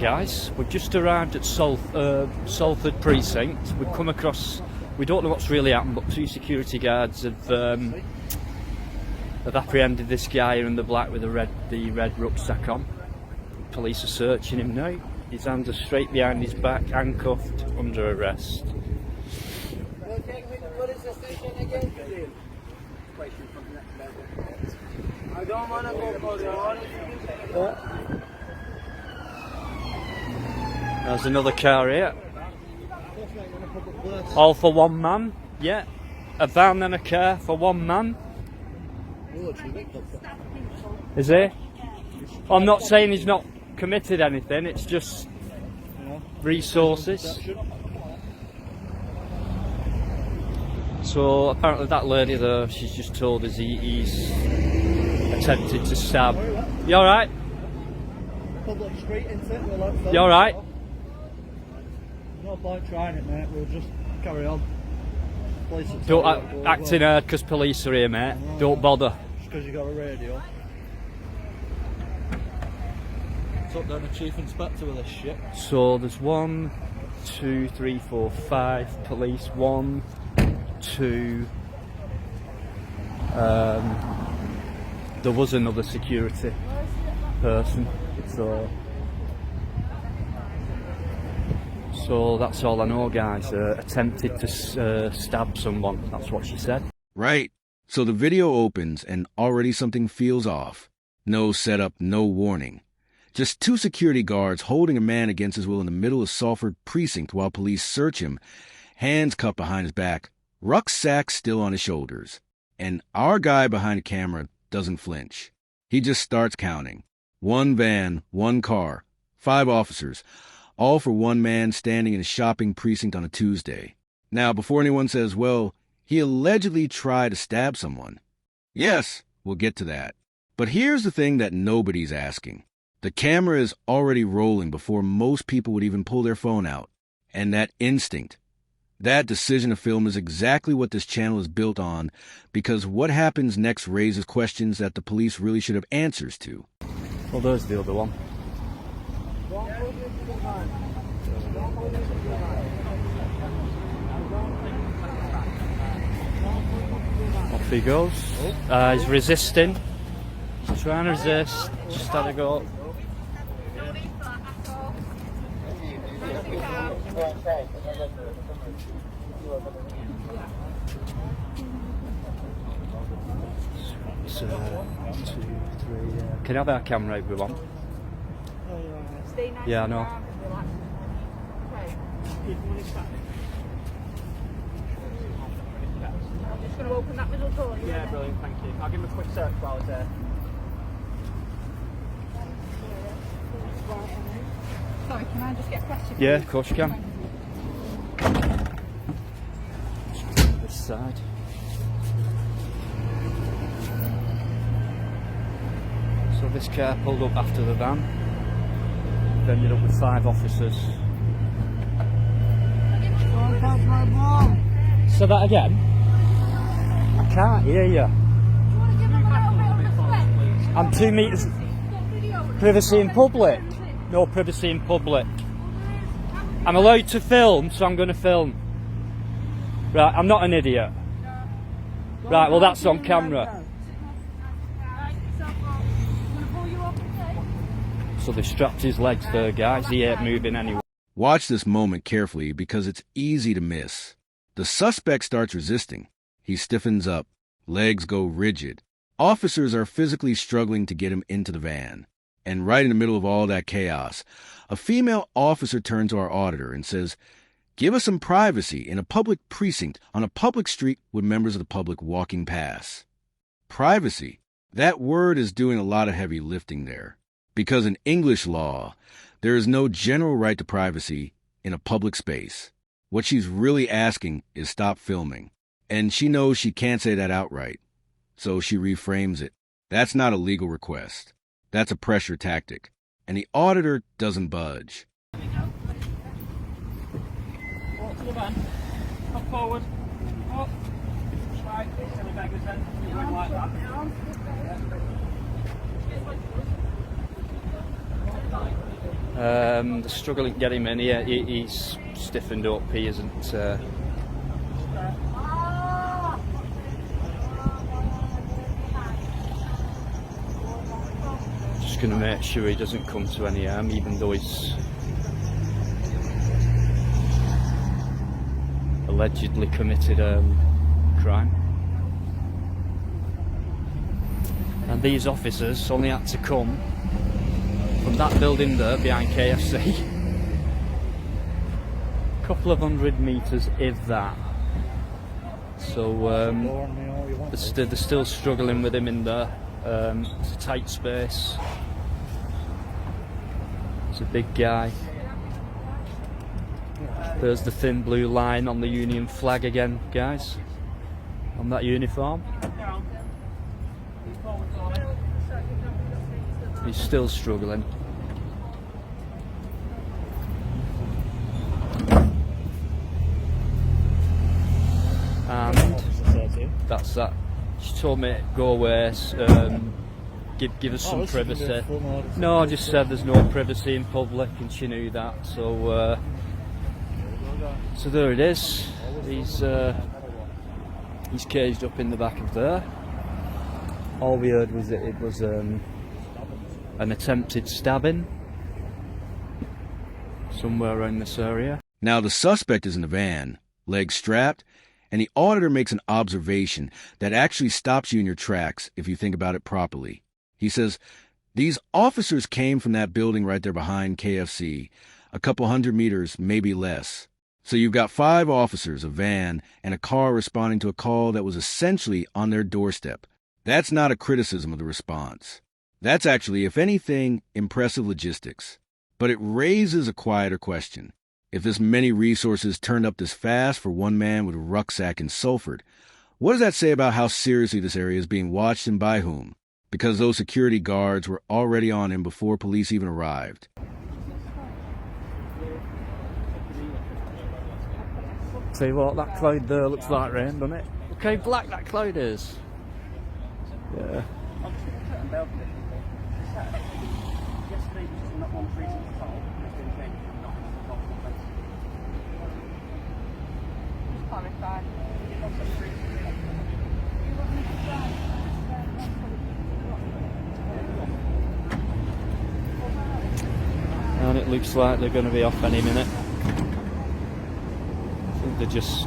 Guys, we've just arrived at Salford Precinct. We've come across, we don't know what's really happened, but two security guards have apprehended this guy in the black with the red rucksack on. Police are searching him now. His hands are straight behind his back, handcuffed, under arrest. I don't want to go for the audit. There's another car here. All for one man. Yeah. A van and a car for one man. Is he? I'm not saying he's not committed anything, it's just resources. So apparently that lady though, she's just told us he's attempted to stab. You alright? Public street, isn't it? You alright? No point trying it, mate. We'll just carry on. Don't act in hard because police are here, mate. No, don't bother. Just because you got a radio. It's up there, the chief inspector with this shit. So there's 1, 2, 3, 4, 5 police. 1, 2. There was another security person. So that's all I know, guys. Attempted to stab someone. That's what she said. Right. So the video opens and already something feels off. No setup, no warning. Just two security guards holding a man against his will in the middle of Salford Precinct while police search him, hands cupped behind his back, rucksack still on his shoulders. And our guy behind the camera doesn't flinch. He just starts counting. 1 van, 1 car, 5 officers, all for one man standing in a shopping precinct on a Tuesday. Now, before anyone says, well, he allegedly tried to stab someone. Yes, we'll get to that. But here's the thing that nobody's asking. The camera is already rolling before most people would even pull their phone out. And that instinct, that decision to film is exactly what this channel is built on, because what happens next raises questions that the police really should have answers to. Well, there's the other one. Off he goes. He's resisting. He's trying to resist. Just had to go. So, 1, 2, 3. Can you have our camera if we want? Yeah, I know. I'm just going to open that middle door. Yeah, brilliant, thank you. I'll give him a quick search while I was there. Sorry, can I just get a question? Yeah, of course you can. This side. So this car pulled up after the van. Ended up with 5 officers. Say that again. I can't hear you. I'm 2 meters. Privacy in public. No privacy in public. I'm allowed to film, so I'm going to film. Right, I'm not an idiot. Right, well that's on camera. So they strapped his legs there, guys. He ain't moving anyway. Watch this moment carefully because it's easy to miss. The suspect starts resisting. He stiffens up. Legs go rigid. Officers are physically struggling to get him into the van. And right in the middle of all that chaos, a female officer turns to our auditor and says, "Give us some privacy in a public precinct on a public street with members of the public walking past." Privacy. That word is doing a lot of heavy lifting there. Because in English law, there is no general right to privacy in a public space. What she's really asking is stop filming. And she knows she can't say that outright. So she reframes it. That's not a legal request. That's a pressure tactic. And the auditor doesn't budge. Walk to the van. Come forward. Up. Right. Silly beggars then. You're going like that. They're struggling to get him in here. He's stiffened up. He isn't. Just going to make sure he doesn't come to any harm, even though he's allegedly committed a crime. And these officers only had to come from that building there behind KFC, a couple of 100 metres, if that. So they're still struggling with him in there. It's a tight space. It's a big guy. There's the thin blue line on the Union flag again, guys, on that uniform. He's still struggling. And that's that. She told me go away, give us some privacy. No, I just said there's no privacy in public, and she knew that. So there it is. He's caged up in the back of there. All we heard was that it was an attempted stabbing somewhere around this area. Now the suspect is in the van, legs strapped, and the auditor makes an observation that actually stops you in your tracks if you think about it properly. He says, these officers came from that building right there behind KFC, a couple 100 meters, maybe less. So you've got 5 officers, a van, and a car responding to a call that was essentially on their doorstep. That's not a criticism of the response. That's actually, if anything, impressive logistics. But it raises a quieter question. If this many resources turned up this fast for one man with a rucksack in Salford, what does that say about how seriously this area is being watched and by whom? Because those security guards were already on him before police even arrived. See what, that cloud there looks like rain, doesn't it? Look how black that cloud is. Yeah. And it looks like they're going to be off any minute. I think they're just...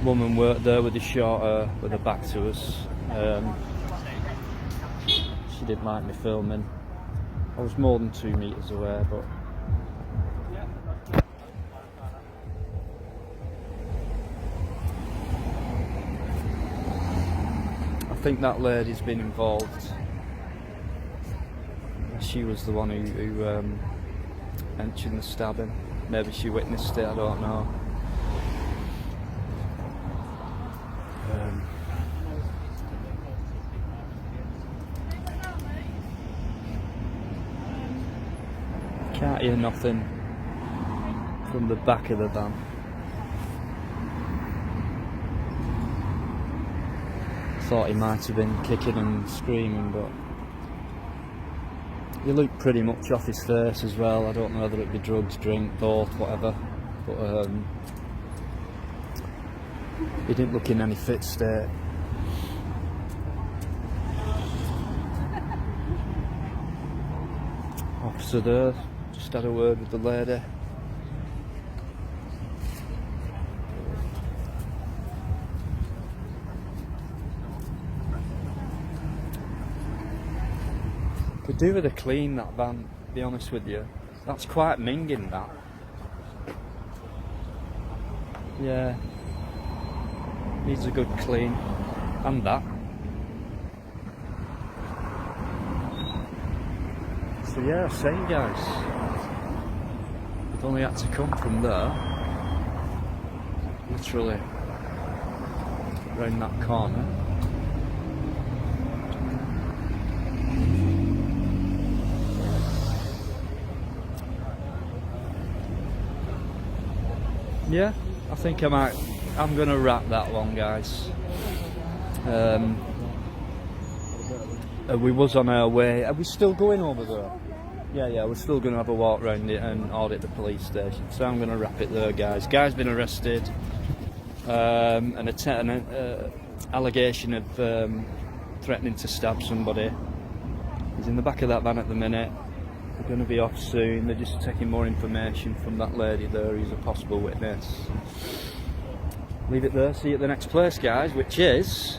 Woman worked there with the short hair, with her back to us. She didn't like me filming. I was more than 2 meters away, but I think that lady's been involved. She was the one who mentioned the stabbing. Maybe she witnessed it, I don't know. Can't hear nothing from the back of the van. Thought he might have been kicking and screaming, but he looked pretty much off his face as well. I don't know whether it be drugs, drink, both, whatever, but he didn't look in any fit state. Officer there just had a word with the lady. Could do with a clean, that van, to be honest with you. That's quite minging, that. Yeah. Needs a good clean. And that. So yeah, I'm saying, guys, we've only had to come from there, literally round that corner. Yeah, I think I might. I'm going to wrap that one, guys. We was on our way. Are we still going over there? Yeah, we're still going to have a walk around it and audit the police station. So I'm going to wrap it there, guys. Guy's been arrested. An allegation of threatening to stab somebody. He's in the back of that van at the minute. They're going to be off soon. They're just taking more information from that lady there who's a possible witness. Leave it there. See you at the next place, guys, which is